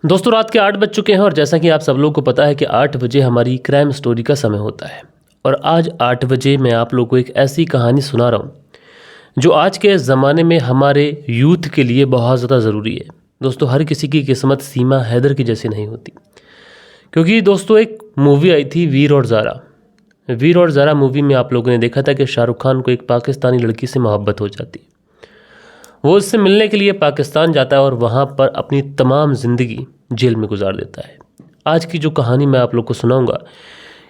दोस्तों रात के 8 बज चुके हैं और जैसा कि आप सब लोगों को पता है कि 8 बजे हमारी क्राइम स्टोरी का समय होता है। और आज 8 बजे मैं आप लोगों को एक ऐसी कहानी सुना रहा हूँ जो आज के ज़माने में हमारे यूथ के लिए बहुत ज़्यादा ज़रूरी है। दोस्तों हर किसी की किस्मत सीमा हैदर की जैसी नहीं होती, क्योंकि दोस्तों एक मूवी आई थी वीर और ज़ारा। वीर और ज़ारा मूवी में आप लोगों ने देखा था कि शाहरुख खान को एक पाकिस्तानी लड़की से मोहब्बत हो जाती है। वो उससे मिलने के लिए पाकिस्तान जाता है और वहाँ पर अपनी तमाम ज़िंदगी जेल में गुजार देता है। आज की जो कहानी मैं आप लोग को सुनाऊंगा,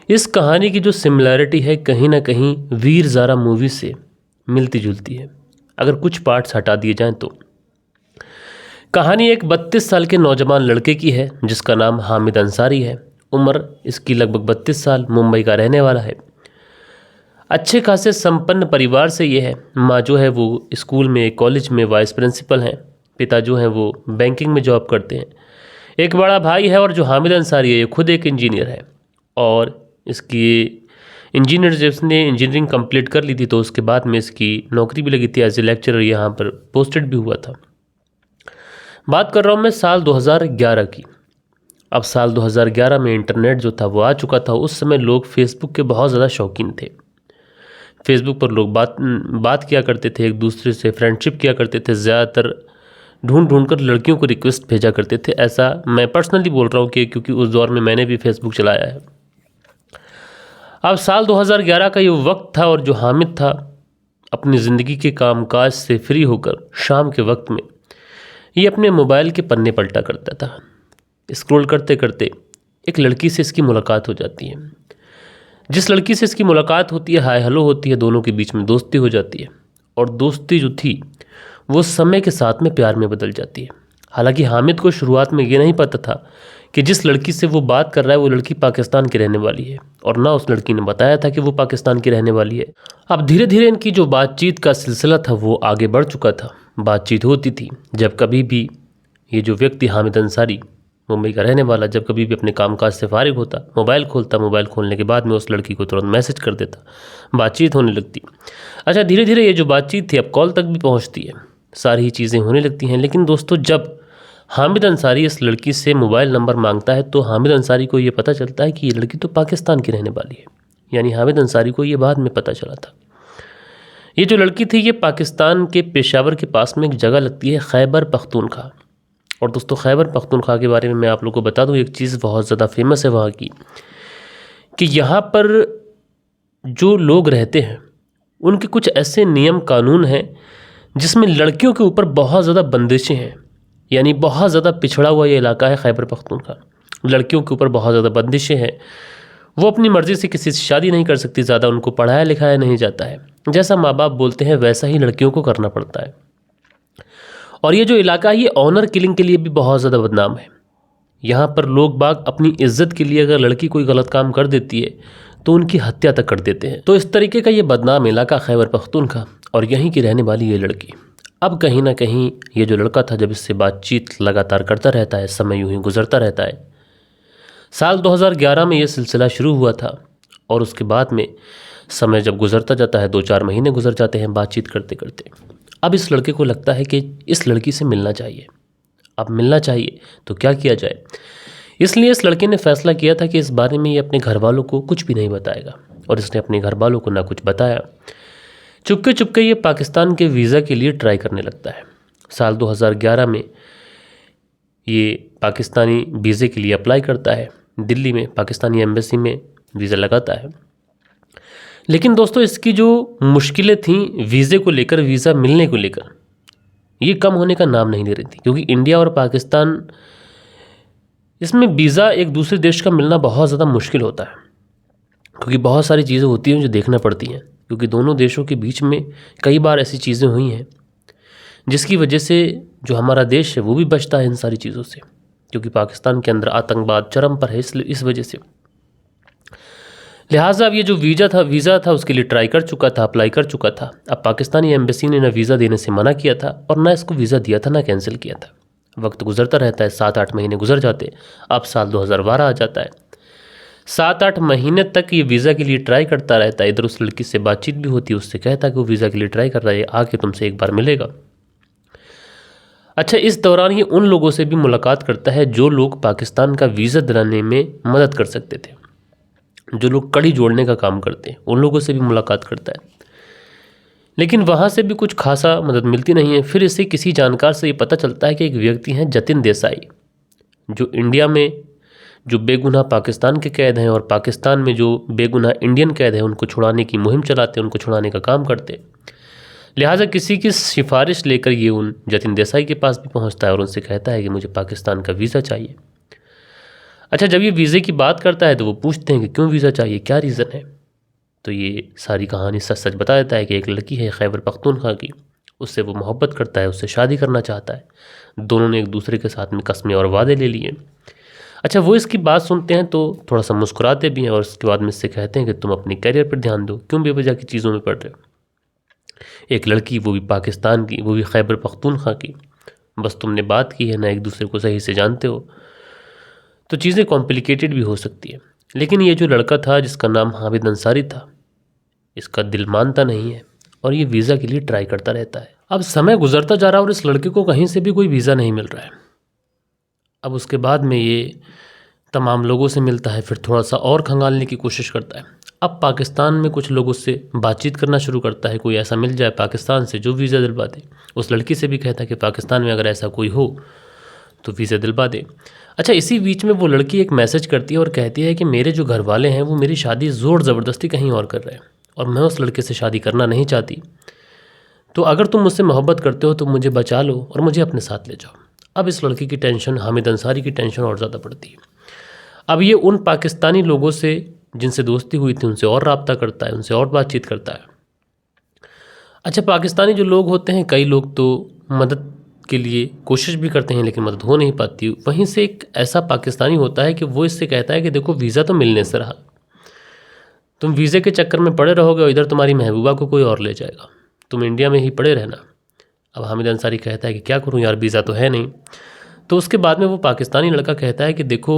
इस कहानी की जो सिमिलैरिटी है कहीं ना कहीं वीर ज़ारा मूवी से मिलती जुलती है, अगर कुछ पार्ट्स हटा दिए जाएं तो। कहानी एक 32 साल के नौजवान लड़के की है जिसका नाम हामिद अंसारी है। उम्र इसकी लगभग 32 साल, मुंबई का रहने वाला है। अच्छे खासे संपन्न परिवार से ये है। माँ जो है वो स्कूल में, कॉलेज में वाइस प्रिंसिपल हैं। पिता जो हैं वो बैंकिंग में जॉब करते हैं। एक बड़ा भाई है और जो हामिद अंसारी है ये खुद एक इंजीनियर है। और इसकी इंजीनियर जब इसने इंजीनियरिंग कंप्लीट कर ली थी तो उसके बाद में इसकी नौकरी भी लगी थी एज ए लेक्चरर, यहाँ पर पोस्टेड भी हुआ था। बात कर रहा हूँ मैं साल 2011 की। अब साल 2011 में इंटरनेट जो था वो आ चुका था। उस समय लोग फेसबुक के बहुत ज़्यादा शौकीन थे। फेसबुक पर लोग बात किया करते थे, एक दूसरे से फ्रेंडशिप किया करते थे, ज़्यादातर ढूंढ ढूंढ कर लड़कियों को रिक्वेस्ट भेजा करते थे। ऐसा मैं पर्सनली बोल रहा हूँ कि क्योंकि उस दौर में मैंने भी फेसबुक चलाया है। अब साल 2011 का ये वक्त था और जो हामिद था अपनी ज़िंदगी के कामकाज से फ्री होकर शाम के वक्त में ये अपने मोबाइल के पन्ने पलटा करता था। स्क्रॉल करते करते एक लड़की से इसकी मुलाकात हो जाती है। जिस लड़की से इसकी मुलाकात होती है, हाय हेलो होती है, दोनों के बीच में दोस्ती हो जाती है। और दोस्ती जो थी वो समय के साथ में प्यार में बदल जाती है। हालांकि हामिद को शुरुआत में ये नहीं पता था कि जिस लड़की से वो बात कर रहा है वो लड़की पाकिस्तान की रहने वाली है, और ना उस लड़की ने बताया था कि वो पाकिस्तान की रहने वाली है। अब धीरे धीरे इनकी जो बातचीत का सिलसिला था वो आगे बढ़ चुका था। बातचीत होती थी। जब कभी भी ये जो व्यक्ति हामिद अंसारी, मुंबई का रहने वाला, जब कभी भी अपने कामकाज से फारिग होता, मोबाइल खोलता, मोबाइल खोलने के बाद में उस लड़की को तुरंत मैसेज कर देता, बातचीत होने लगती। अच्छा, धीरे धीरे ये जो बातचीत थी अब कॉल तक भी पहुंचती है, सारी ही चीज़ें होने लगती हैं। लेकिन दोस्तों जब हामिद अंसारी इस लड़की से मोबाइल नंबर मांगता है तो हामिद अंसारी को ये पता चलता है कि ये लड़की तो पाकिस्तान की रहने वाली है। यानी हामिद अंसारी को ये बाद में पता चला था। ये जो लड़की थी ये पाकिस्तान के पेशावर के पास में एक जगह लगती है खैबर पख्तूनख्वा। और दोस्तों खैबर पख्तूनख्वा के बारे में मैं आप लोगों को बता दूं, एक चीज़ बहुत ज़्यादा फेमस है वहाँ की, कि यहाँ पर जो लोग रहते हैं उनके कुछ ऐसे नियम कानून हैं जिसमें लड़कियों के ऊपर बहुत ज़्यादा बंदिशें हैं। यानी बहुत ज़्यादा पिछड़ा हुआ ये इलाका है खैबर पख्तूनख्वा। लड़कियों के ऊपर बहुत ज़्यादा बंदिशें हैं। वो अपनी मर्ज़ी से किसी से शादी नहीं कर सकती, ज़्यादा उनको पढ़ाया लिखाया नहीं जाता है। जैसा माँ बाप बोलते हैं वैसा ही लड़कियों को करना पड़ता है। और ये जो इलाका है ये ऑनर किलिंग के लिए भी बहुत ज़्यादा बदनाम है। यहाँ पर लोग बाग अपनी इज्जत के लिए अगर लड़की कोई गलत काम कर देती है तो उनकी हत्या तक कर देते हैं। तो इस तरीके का ये बदनाम इलाका खैबर पख्तूनख्वा, और यहीं की रहने वाली ये लड़की। अब कहीं ना कहीं ये जो लड़का था जब इससे बातचीत लगातार करता रहता है, समय यूं ही गुजरता रहता है। साल 2011 में ये सिलसिला शुरू हुआ था और उसके बाद में समय जब गुजरता जाता है, 2-4 महीने गुजर जाते हैं बातचीत करते करते। अब इस लड़के को लगता है कि इस लड़की से मिलना चाहिए। अब मिलना चाहिए तो क्या किया जाए, इसलिए इस लड़के ने फैसला किया था कि इस बारे में ये अपने घर वालों को कुछ भी नहीं बताएगा। और इसने अपने घर वालों को ना कुछ बताया। चुपके चुपके ये पाकिस्तान के वीज़ा के लिए ट्राई करने लगता है। साल 2011 में ये पाकिस्तानी वीज़े के लिए अप्लाई करता है। दिल्ली में पाकिस्तानी एम्बेसी में वीज़ा लगाता है। लेकिन दोस्तों इसकी जो मुश्किलें थीं वीज़े को लेकर, वीज़ा मिलने को लेकर, ये कम होने का नाम नहीं ले रही थी। क्योंकि इंडिया और पाकिस्तान, इसमें वीज़ा एक दूसरे देश का मिलना बहुत ज़्यादा मुश्किल होता है। क्योंकि बहुत सारी चीज़ें होती हैं जो देखना पड़ती हैं। क्योंकि दोनों देशों के बीच में कई बार ऐसी चीज़ें हुई हैं जिसकी वजह से जो हमारा देश है वो भी बचता है इन सारी चीज़ों से। क्योंकि पाकिस्तान के अंदर आतंकवाद चरम पर है, इसलिए इस वजह से लिहाजा अब ये जो वीज़ा था उसके लिए ट्राई कर चुका था, अप्लाई कर चुका था। अब पाकिस्तानी एम्बेसी ने ना वीज़ा देने से मना किया था और ना इसको वीज़ा दिया था, ना कैंसिल किया था। वक्त गुजरता रहता है, 7-8 महीने गुजर जाते। अब साल 2012 आ जाता है। 7-8 महीने तक ये वीज़ा के लिए ट्राई करता रहता है। इधर उस लड़की से बातचीत भी होती है, उससे कहता है कि वो वीज़ा के लिए ट्राई कर रहा है, आके तुमसे एक बार मिलेगा। अच्छा, इस दौरान ये उन लोगों से भी मुलाकात करता है जो लोग पाकिस्तान का वीज़ा दिलाने में मदद कर सकते थे, जो लोग कड़ी जोड़ने का काम करते हैं, उन लोगों से भी मुलाकात करता है। लेकिन वहाँ से भी कुछ खासा मदद मिलती नहीं है। फिर इसे किसी जानकार से ये पता चलता है कि एक व्यक्ति हैं जतिन देसाई, जो इंडिया में जो बेगुनाह पाकिस्तान के कैद हैं और पाकिस्तान में जो बेगुनाह इंडियन कैद हैं उनको छुड़ाने की मुहिम चलाते हैं, उनको छुड़ाने का काम करते हैं। लिहाजा किसी की सिफारिश लेकर ये उन जतिन देसाई के पास भी पहुंचता है और उनसे कहता है कि मुझे पाकिस्तान का वीज़ा चाहिए। अच्छा, जब ये वीज़े की बात करता है तो वो पूछते हैं कि क्यों वीज़ा चाहिए, क्या रीज़न है। तो ये सारी कहानी सच सच बता देता है कि एक लड़की है खैबर पख्तूनख्वा की, उससे वो मोहब्बत करता है, उससे शादी करना चाहता है। दोनों ने एक दूसरे के साथ में कस्में और वादे ले लिए। अच्छा, वो इसकी बात सुनते हैं तो थोड़ा सा मुस्कुराते भी हैं और उसके बाद में इससे कहते हैं कि तुम अपनी करियर पर ध्यान दो, क्यों बेवजह की चीज़ों में पड़ रहे हो। एक लड़की, वो भी पाकिस्तान की, वो भी खैबर पख्तूनख्वा की, बस तुमने बात की है ना, एक दूसरे को सही से जानते हो, तो चीज़ें कॉम्प्लिकेटेड भी हो सकती है। लेकिन ये जो लड़का था जिसका नाम हामिद अंसारी था, इसका दिल मानता नहीं है और ये वीज़ा के लिए ट्राई करता रहता है। अब समय गुजरता जा रहा है और इस लड़के को कहीं से भी कोई वीज़ा नहीं मिल रहा है। अब उसके बाद में ये तमाम लोगों से मिलता है, फिर थोड़ा सा और खंगालने की कोशिश करता है। अब पाकिस्तान में कुछ लोगों से बातचीत करना शुरू करता है, कोई ऐसा मिल जाए पाकिस्तान से जो वीज़ा दिलवा दे। उस लड़की से भी कहता है कि पाकिस्तान में अगर ऐसा कोई हो तो वीज़ा दिलवा दे। अच्छा, इसी बीच में वो लड़की एक मैसेज करती है और कहती है कि मेरे जो घर वाले हैं वो मेरी शादी ज़ोर ज़बरदस्ती कहीं और कर रहे हैं और मैं उस लड़के से शादी करना नहीं चाहती, तो अगर तुम मुझसे मोहब्बत करते हो तो मुझे बचा लो और मुझे अपने साथ ले जाओ। अब इस लड़की की टेंशन, हामिद अंसारी की टेंशन और ज़्यादा बढ़ती है। अब ये उन पाकिस्तानी लोगों से जिनसे दोस्ती हुई थी उनसे और रब्ता करता है, उनसे और बातचीत करता है। अच्छा, पाकिस्तानी जो लोग होते हैं, कई लोग तो मदद के लिए कोशिश भी करते हैं लेकिन मदद हो नहीं पाती। वहीं से एक ऐसा पाकिस्तानी होता है कि वो इससे कहता है कि देखो, वीज़ा तो मिलने से रहा, तुम वीज़े के चक्कर में पड़े रहोगे और इधर तुम्हारी महबूबा को कोई और ले जाएगा, तुम इंडिया में ही पड़े रहना। अब हामिद अंसारी कहता है कि क्या करूं यार, वीज़ा तो है नहीं। तो उसके बाद में वो पाकिस्तानी लड़का कहता है कि देखो,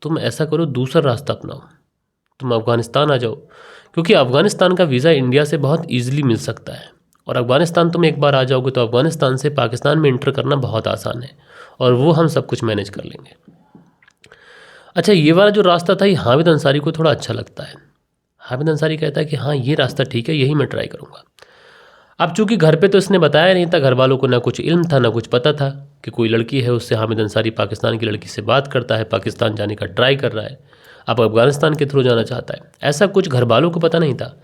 तुम ऐसा करो, दूसरा रास्ता अपनाओ, तुम अफ़गानिस्तान आ जाओ, क्योंकि अफ़गानिस्तान का वीज़ा इंडिया से बहुत ईजिली मिल सकता है और अफ़गानिस्तान तुम एक बार आ जाओगे तो अफ़गानिस्तान से पाकिस्तान में इंटर करना बहुत आसान है और वो हम सब कुछ मैनेज कर लेंगे। अच्छा, ये वाला जो रास्ता था ये हामिद अंसारी को थोड़ा अच्छा लगता है। हामिद अंसारी कहता है कि हाँ, ये रास्ता ठीक है, यही मैं ट्राई करूँगा। अब चूंकि घर पे तो इसने बताया नहीं था, घर वालों को ना कुछ इल्म था ना कुछ पता था कि कोई लड़की है, उससे हामिद अंसारी पाकिस्तान की लड़की से बात करता है, पाकिस्तान जाने का ट्राई कर रहा है, अब अफ़गानिस्तान के थ्रू जाना चाहता है, ऐसा कुछ घर वालों को पता नहीं था।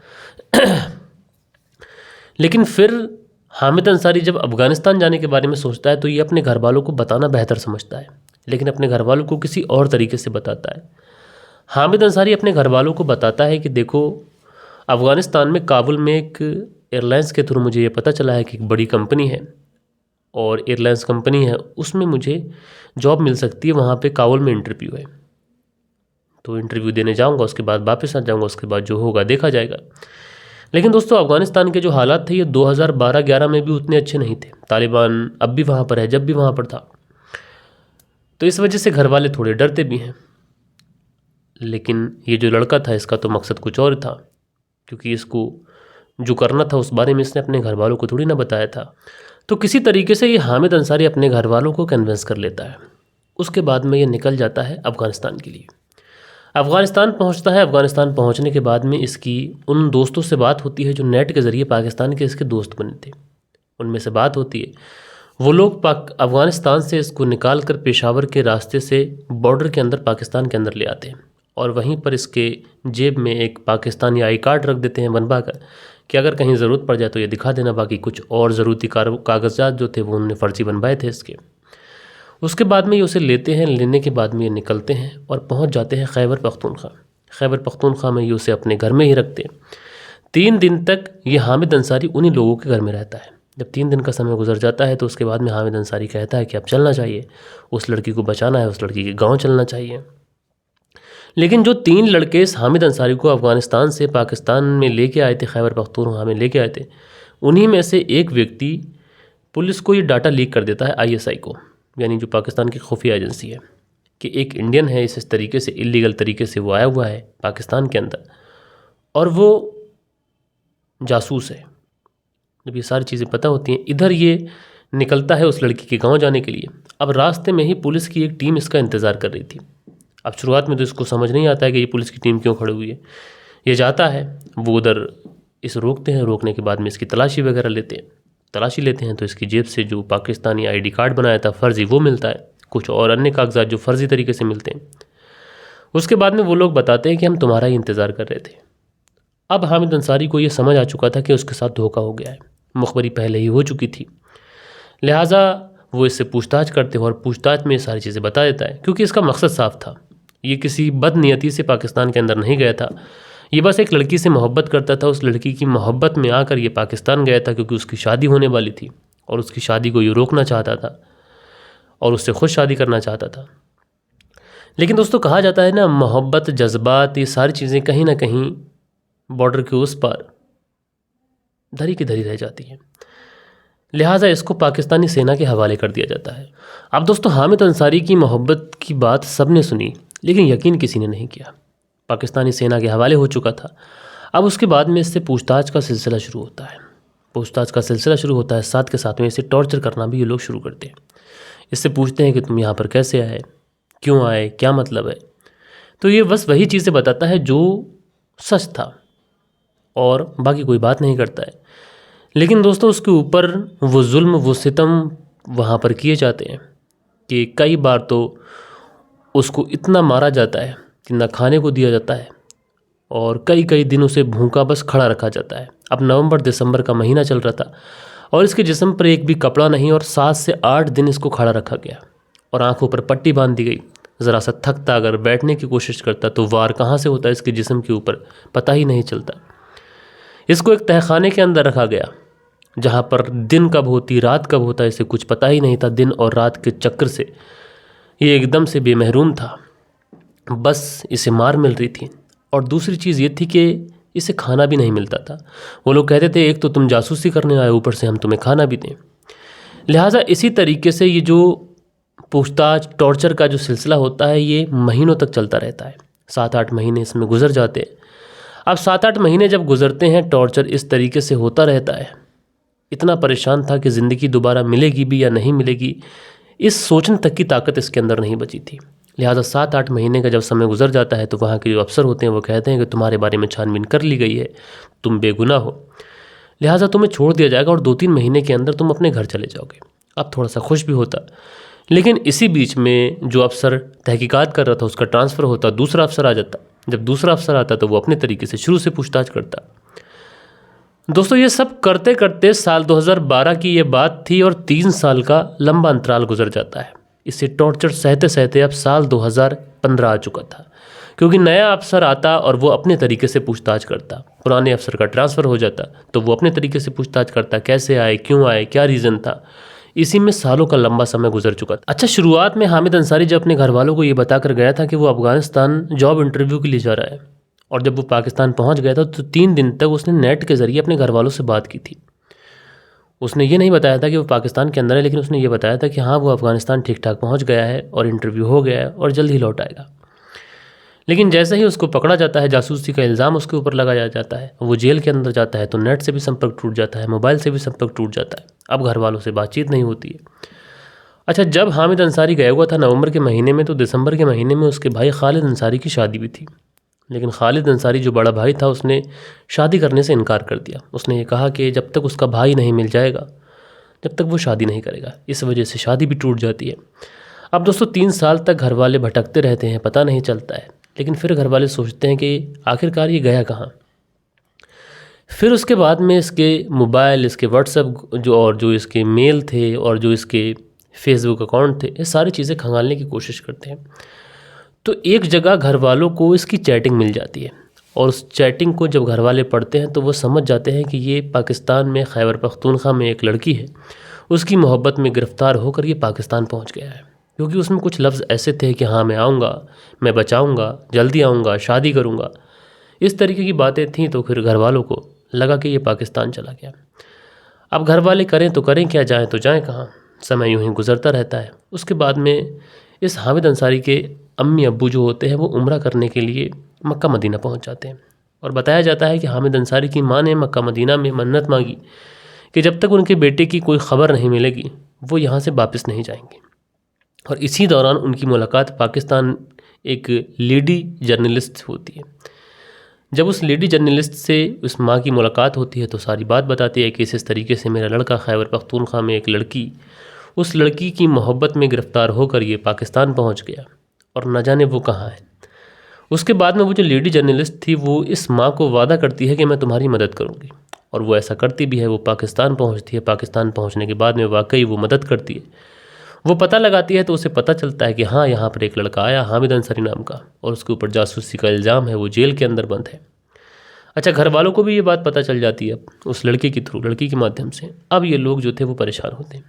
लेकिन फिर हामिद अंसारी जब अफ़गानिस्तान जाने के बारे में सोचता है तो ये अपने घर वालों को बताना बेहतर समझता है, लेकिन अपने घर वालों को किसी और तरीके से बताता है। हामिद अंसारी अपने घर वालों को बताता है कि देखो, अफ़गानिस्तान में काबुल में एक एयरलाइंस के थ्रू मुझे ये पता चला है कि एक बड़ी कंपनी है और एयरलाइंस कंपनी है, उसमें मुझे जॉब मिल सकती है, वहाँ पे काबुल में इंटरव्यू है, तो इंटरव्यू देने जाऊँगा, उसके बाद वापस आ जाऊँगा, उसके बाद जो होगा देखा जाएगा। लेकिन दोस्तों, अफ़गानिस्तान के जो हालात थे ये 2012-11 में भी उतने अच्छे नहीं थे। तालिबान अब भी वहाँ पर है, जब भी वहाँ पर था, तो इस वजह से घर वाले थोड़े डरते भी हैं। लेकिन ये जो लड़का था इसका तो मकसद कुछ और था, क्योंकि इसको जो करना था उस बारे में इसने अपने घर वालों को थोड़ी ना बताया था। तो किसी तरीके से ये हामिद अंसारी अपने घर वालों को कन्विंस कर लेता है। उसके बाद में ये निकल जाता है अफ़गानिस्तान के लिए। अफ़गानिस्तान पहुंचता है। अफ़गानिस्तान पहुंचने के बाद में इसकी उन दोस्तों से बात होती है जो नेट के ज़रिए पाकिस्तान के इसके दोस्त बने थे, उनमें से बात होती है। वो लोग अफ़गानिस्तान से इसको निकाल कर पेशावर के रास्ते से बॉर्डर के अंदर पाकिस्तान के अंदर ले आते हैं और वहीं पर इसके जेब में एक पाकिस्तानी आई कार्ड रख देते हैं बनवा कर कि अगर कहीं ज़रूरत पड़ जाए तो ये दिखा देना। बाकी कुछ और ज़रूरी कागजात जो थे वो उन्होंने फ़र्जी बनवाए थे इसके। उसके बाद में ये उसे लेते हैं, लेने के बाद में ये निकलते हैं और पहुंच जाते हैं खैबर पख्तूनख्वा। खैबर पख्तूनख्वा में ये उसे अपने घर में ही रखते हैं। 3 दिन तक ये हामिद अंसारी उन्हीं लोगों के घर में रहता है। जब 3 दिन का समय गुजर जाता है तो उसके बाद में हामिद अंसारी कहता है कि अब चलना चाहिए, उस लड़की को बचाना है, उस लड़की के गाँव चलना चाहिए। लेकिन जो 3 लड़के इस हामिद अंसारी को अफ़गानिस्तान से पाकिस्तान में लेके आए थे, खैबर पख्तूनख्वा में लेके आए थे, उन्हीं में से एक व्यक्ति पुलिस को ये डाटा लीक कर देता है, ISI को, यानी जो पाकिस्तान की खुफिया एजेंसी है, कि एक इंडियन है, इस तरीके से इलीगल तरीके से वो आया हुआ है पाकिस्तान के अंदर और वो जासूस है। जब ये सारी चीज़ें पता होती हैं, इधर ये निकलता है उस लड़की के गांव जाने के लिए। अब रास्ते में ही पुलिस की एक टीम इसका इंतज़ार कर रही थी। अब शुरुआत में तो इसको समझ नहीं आता है कि ये पुलिस की टीम क्यों खड़ी हुई है। ये जाता है, वो उधर इसे रोकते हैं। रोकने के बाद में इसकी तलाशी वगैरह लेते हैं। तलाशी लेते हैं तो इसकी जेब से जो पाकिस्तानी आईडी कार्ड बनाया था फर्जी, वो मिलता है। कुछ और अन्य कागजात जो फर्जी तरीके से मिलते हैं। उसके बाद में वो लोग बताते हैं कि हम तुम्हारा ही इंतज़ार कर रहे थे। अब हामिद अंसारी को ये समझ आ चुका था कि उसके साथ धोखा हो गया है, मुखबरी पहले ही हो चुकी थी। लिहाजा वो इससे पूछताछ करते हैं और पूछताछ में ये सारी चीज़ें बता देता है, क्योंकि इसका मकसद साफ था। ये किसी बदनीयती से पाकिस्तान के अंदर नहीं गया था। ये बस एक लड़की से मोहब्बत करता था। उस लड़की की मोहब्बत में आकर ये पाकिस्तान गया था, क्योंकि उसकी शादी होने वाली थी और उसकी शादी को ये रोकना चाहता था और उससे खुद शादी करना चाहता था। लेकिन दोस्तों, कहा जाता है ना, मोहब्बत, जज्बात, ये सारी चीज़ें कहीं ना कहीं बॉर्डर के उस पार धरी की धरी रह जाती हैं। लिहाजा इसको पाकिस्तानी सेना के हवाले कर दिया जाता है। अब दोस्तों, हामिद अंसारी की मोहब्बत की बात सबने सुनी, लेकिन यकीन किसी ने नहीं किया। पाकिस्तानी सेना के हवाले हो चुका था। अब उसके बाद में इससे पूछताछ का सिलसिला शुरू होता है। पूछताछ का सिलसिला शुरू होता है, साथ के साथ में इसे टॉर्चर करना भी ये लोग शुरू करते हैं। इससे पूछते हैं कि तुम यहाँ पर कैसे आए, क्यों आए, क्या मतलब है। तो ये बस वही चीज़ें बताता है जो सच था और बाकी कोई बात नहीं करता है। लेकिन दोस्तों, उसके ऊपर वो जुल्म, वो सितम वहाँ पर किए जाते हैं कि कई बार तो उसको इतना मारा जाता है कि ना खाने को दिया जाता है और कई कई दिन उसे भूखा बस खड़ा रखा जाता है। अब नवंबर दिसंबर का महीना चल रहा था और इसके जिस्म पर एक भी कपड़ा नहीं और 7 से 8 दिन इसको खड़ा रखा गया और आंखों पर पट्टी बांध दी गई। ज़रा सा थकता अगर बैठने की कोशिश करता तो वार कहाँ से होता है इसके जिस्म के ऊपर पता ही नहीं चलता। इसको एक तहखाने के अंदर रखा गया, जहाँ पर दिन कब होती, रात कब होता, इसे कुछ पता ही नहीं था। दिन और रात के चक्कर से ये एकदम से बेमहरूम था। बस इसे मार मिल रही थी और दूसरी चीज़ ये थी कि इसे खाना भी नहीं मिलता था। वो लोग कहते थे, एक तो तुम जासूसी करने आए, ऊपर से हम तुम्हें खाना भी दें। लिहाजा इसी तरीके से ये जो पूछताछ, टॉर्चर का जो सिलसिला होता है, ये महीनों तक चलता रहता है। 7-8 महीने इसमें गुजर जाते हैं। अब 7-8 महीने जब गुजरते हैं, टॉर्चर इस तरीके से होता रहता है। इतना परेशान था कि ज़िंदगी दोबारा मिलेगी भी या नहीं मिलेगी, इस सोचने तक की ताकत इसके अंदर नहीं बची थी। लिहाजा 7-8 महीने का जब समय गुजर जाता है तो वहाँ के जो अफसर होते हैं वो कहते हैं कि तुम्हारे बारे में छानबीन कर ली गई है, तुम बेगुनाह हो, लिहाजा तुम्हें छोड़ दिया जाएगा और 2-3 महीने के अंदर तुम अपने घर चले जाओगे। अब थोड़ा सा खुश भी होता, लेकिन इसी बीच में जो अफसर तहकीकात कर रहा था उसका ट्रांसफ़र होता, दूसरा अफसर आ जाता। जब दूसरा अफसर आता तो वो अपने तरीके से शुरू से पूछताछ करता। दोस्तों, ये सब करते करते साल 2012 की ये बात थी और 3 साल का लंबा अंतराल गुजर जाता है। इसे टॉर्चर सहते सहते अब साल 2015 आ चुका था, क्योंकि नया अफसर आता और वो अपने तरीके से पूछताछ करता। पुराने अफसर का ट्रांसफ़र हो जाता तो वो अपने तरीके से पूछताछ करता, कैसे आए, क्यों आए, क्या रीज़न था। इसी में सालों का लंबा समय गुजर चुका था। अच्छा, शुरुआत में हामिद अंसारी जब अपने घर वालों को ये बता कर गया था कि वो अफ़गानिस्तान जॉब इंटरव्यू के लिए जा रहा है, और जब वो पाकिस्तान पहुंच गया था तो 3 दिन तक उसने नेट के ज़रिए अपने घर वालों से बात की थी। उसने ये नहीं बताया था कि वो पाकिस्तान के अंदर है, लेकिन उसने ये बताया था कि हाँ, वो अफ़गानिस्तान ठीक ठाक पहुंच गया है और इंटरव्यू हो गया है और जल्द ही लौट आएगा। लेकिन जैसे ही उसको पकड़ा जाता है, जासूसी का इल्ज़ाम उसके ऊपर लगाया जाता है, वो जेल के अंदर जाता है तो नेट से भी संपर्क टूट जाता है, मोबाइल से भी संपर्क टूट जाता है। अब घर वालों से बातचीत नहीं होती है। अच्छा, जब हामिद अंसारी गया हुआ था नवंबर के महीने में, तो दिसंबर के महीने में उसके भाई खालिद अंसारी की शादी भी थी। लेकिन खालिद अंसारी जो बड़ा भाई था, उसने शादी करने से इनकार कर दिया। उसने ये कहा कि जब तक उसका भाई नहीं मिल जाएगा जब तक वो शादी नहीं करेगा। इस वजह से शादी भी टूट जाती है। अब दोस्तों, 3 साल तक घर वाले भटकते रहते हैं, पता नहीं चलता है। लेकिन फिर घर वाले सोचते हैं कि आखिरकार ये गया कहाँ। फिर उसके बाद में इसके मोबाइल, इसके व्हाट्सएप जो इसके मेल थे और जो इसके फेसबुक अकाउंट थे, ये सारी चीज़ें खंगालने की कोशिश करते हैं। तो एक जगह घर वालों को इसकी चैटिंग मिल जाती है और उस चैटिंग को जब घर वाले पढ़ते हैं तो वो समझ जाते हैं कि ये पाकिस्तान में खैबर पख्तूनख्वा में एक लड़की है, उसकी मोहब्बत में गिरफ़्तार होकर ये पाकिस्तान पहुंच गया है। क्योंकि उसमें कुछ लफ्ज़ ऐसे थे कि हाँ, मैं आऊँगा, मैं बचाऊँगा, जल्दी आऊँगा, शादी करूँगा, इस तरीके की बातें थीं। तो फिर घर वालों को लगा कि ये पाकिस्तान चला गया। अब घर वाले करें तो करें क्या, जाएँ तो जाएँ कहाँ। समय यूँ ही गुजरता रहता है। उसके बाद में इस हामिद अंसारी के अम्मी अब्बू जो होते हैं वो उम्रा करने के लिए मक्का मदीना पहुंच जाते हैं और बताया जाता है कि हामिद अंसारी की माँ ने मक्का मदीना में मन्नत मांगी कि जब तक उनके बेटे की कोई ख़बर नहीं मिलेगी वो यहाँ से वापस नहीं जाएंगे। और इसी दौरान उनकी मुलाकात पाकिस्तान एक लेडी जर्नलिस्ट होती है। जब उस लेडी जर्नलिस्ट से उस माँ की मुलाकात होती है तो सारी बात बताती है कि इस तरीके से मेरा लड़का खैबर पख्तूनख्वा में एक लड़की, उस लड़की की मोहब्बत में गिरफ़्तार होकर ये पाकिस्तान पहुँच गया और न जाने वो कहाँ है। उसके बाद में वो जो लेडी जर्नलिस्ट थी वो इस माँ को वादा करती है कि मैं तुम्हारी मदद करूँगी, और वो ऐसा करती भी है। वो पाकिस्तान पहुँचती है। पाकिस्तान पहुँचने के बाद में वाकई वो मदद करती है। वो पता लगाती है तो उसे पता चलता है कि हाँ, यहाँ पर एक लड़का आया हामिद अंसारी नाम का, और उसके ऊपर जासूसी का इल्ज़ाम है, वो जेल के अंदर बंद है। अच्छा, घर वालों को भी ये बात पता चल जाती है उस लड़के के थ्रू, लड़की के माध्यम से। अब ये लोग जो थे वो परेशान होते हैं,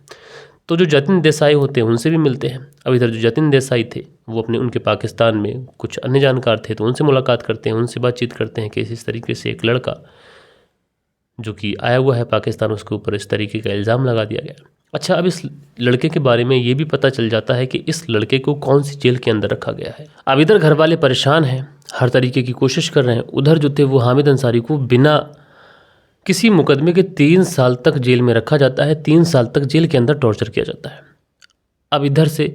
तो जो जतिन देसाई होते हैं उनसे भी मिलते हैं। अब इधर जो जतिन देसाई थे वो उनके पाकिस्तान में कुछ अन्य जानकार थे तो उनसे मुलाकात करते हैं, उनसे बातचीत करते हैं कि इस तरीके से एक लड़का जो कि आया हुआ है पाकिस्तान, उसके ऊपर इस तरीके का इल्ज़ाम लगा दिया गया। अच्छा, अब इस लड़के के बारे में ये भी पता चल जाता है कि इस लड़के को कौन सी जेल के अंदर रखा गया है। अब इधर घर वाले परेशान हैं, हर तरीके की कोशिश कर रहे हैं। उधर जो थे वो हामिद अंसारी को बिना किसी मुकदमे के 3 साल तक जेल में रखा जाता है। 3 साल तक जेल के अंदर टॉर्चर किया जाता है। अब इधर से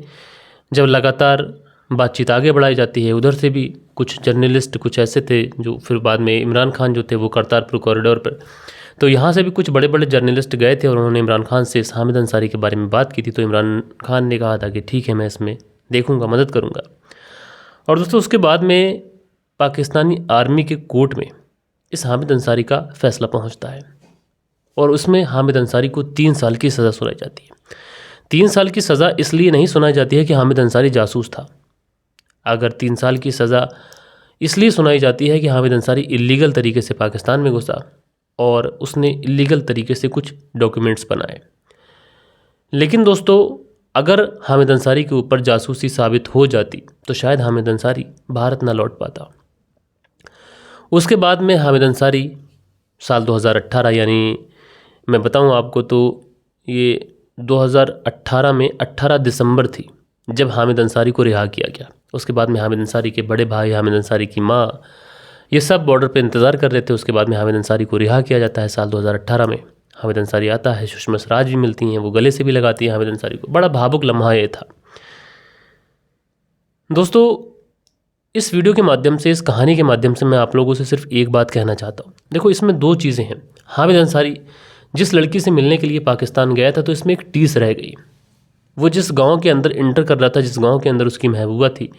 जब लगातार बातचीत आगे बढ़ाई जाती है, उधर से भी कुछ जर्नलिस्ट कुछ ऐसे थे जो फिर बाद में इमरान खान जो थे वो करतारपुर कॉरिडोर पर, तो यहाँ से भी कुछ बड़े बड़े जर्नलिस्ट गए थे और उन्होंने इमरान खान से इस हामिद अंसारी के बारे में बात की थी। तो इमरान खान ने कहा था कि ठीक है, मैं इसमें देखूँगा, मदद करूँगा। और दोस्तों उसके बाद में पाकिस्तानी आर्मी के कोर्ट में इस हामिद अंसारी का फ़ैसला पहुंचता है और उसमें हामिद अंसारी को 3 साल की सज़ा सुनाई जाती है। 3 साल की सज़ा इसलिए नहीं सुनाई जाती है कि हामिद अंसारी जासूस था। अगर 3 साल की सज़ा इसलिए सुनाई जाती है कि हामिद अंसारी इलीगल तरीके से पाकिस्तान में घुसा और उसने इलीगल तरीके से कुछ डॉक्यूमेंट्स बनाए। लेकिन दोस्तों अगर हामिद अंसारी के ऊपर जासूसी साबित हो जाती तो शायद हामिद अंसारी भारत ना लौट पाता। उसके बाद में हामिद अंसारी साल 2018, यानी मैं बताऊं आपको तो ये 2018 में 18 दिसंबर थी जब हामिद अंसारी को रिहा किया गया। उसके बाद में हामिद अंसारी के बड़े भाई, हामिद अंसारी की माँ, ये सब बॉर्डर पे इंतज़ार कर रहे थे। उसके बाद में हामिद अंसारी को रिहा किया जाता है साल 2018 में। हामिद अंसारी आता है, सुषमा स्वराज भी मिलती हैं, वो गले से भी लगाती हैं हामिद अंसारी को। बड़ा भावुक लम्हा ये था। दोस्तों इस वीडियो के माध्यम से, इस कहानी के माध्यम से मैं आप लोगों से सिर्फ एक बात कहना चाहता हूँ। देखो इसमें 2 चीज़ें हैं। हामिद अंसारी जिस लड़की से मिलने के लिए पाकिस्तान गया था तो इसमें एक टीस रह गई। वो जिस गांव के अंदर इंटर कर रहा था, जिस गांव के अंदर उसकी महबूबा थी,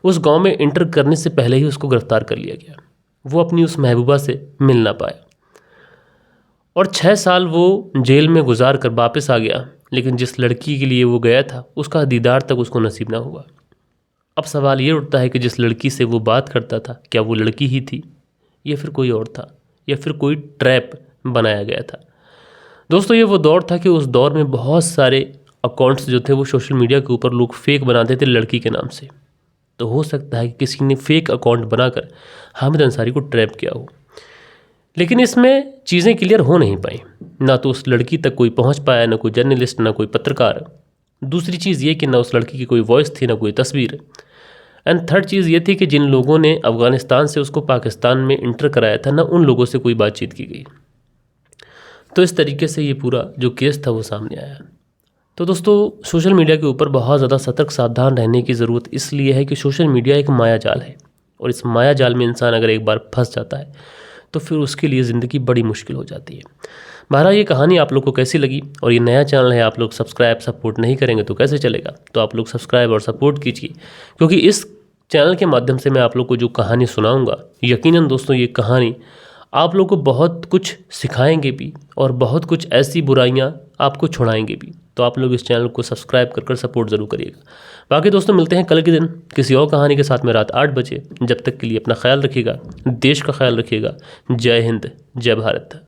उस गांव में इंटर करने से पहले ही उसको गिरफ्तार कर लिया गया। वो अपनी उस महबूबा से मिल ना पाया और 6 साल वो जेल में गुजार कर वापस आ गया। लेकिन जिस लड़की के लिए वो गया था उसका दीदार तक उसको नसीब ना हुआ। अब सवाल ये उठता है कि जिस लड़की से वो बात करता था, क्या वो लड़की ही थी या फिर कोई और था, या फिर कोई ट्रैप बनाया गया था। दोस्तों ये वो दौर था कि उस दौर में बहुत सारे अकाउंट्स जो थे वो सोशल मीडिया के ऊपर लोग फेक बनाते थे लड़की के नाम से। तो हो सकता है कि किसी ने फेक अकाउंट बनाकर हामिद अंसारी को ट्रैप किया हो। लेकिन इसमें चीज़ें क्लियर हो नहीं पाई, ना तो उस लड़की तक कोई पहुंच पाया, ना कोई जर्नलिस्ट, ना कोई पत्रकार। दूसरी चीज़ ये कि ना उस लड़की की कोई वॉइस थी, ना कोई तस्वीर। एंड थर्ड चीज़ ये थी कि जिन लोगों ने अफ़गानिस्तान से उसको पाकिस्तान में इंटर कराया था, ना उन लोगों से कोई बातचीत की गई। तो इस तरीके से ये पूरा जो केस था वो सामने आया। तो दोस्तों सोशल मीडिया के ऊपर बहुत ज़्यादा सतर्क सावधान रहने की ज़रूरत इसलिए है कि सोशल मीडिया एक माया जाल है और इस माया जाल में इंसान अगर एक बार फंस जाता है तो फिर उसके लिए ज़िंदगी बड़ी मुश्किल हो जाती है। बहरहाल ये कहानी आप लोग को कैसी लगी, और ये नया चैनल है, आप लोग सब्सक्राइब सपोर्ट नहीं करेंगे तो कैसे चलेगा। तो आप लोग सब्सक्राइब और सपोर्ट कीजिए, क्योंकि इस चैनल के माध्यम से मैं आप लोग को जो कहानी सुनाऊंगा, यकीनन दोस्तों ये कहानी आप लोग को बहुत कुछ सिखाएंगे भी और बहुत कुछ ऐसी बुराइयां आपको छुड़ाएंगे भी। तो आप लोग इस चैनल को सब्सक्राइब कर सपोर्ट ज़रूर करिएगा। बाकी दोस्तों मिलते हैं कल के दिन किसी और कहानी के साथ में रात 8 बजे। जब तक के लिए अपना ख्याल रखिएगा, देश का ख्याल रखिएगा। जय हिंद, जय भारत।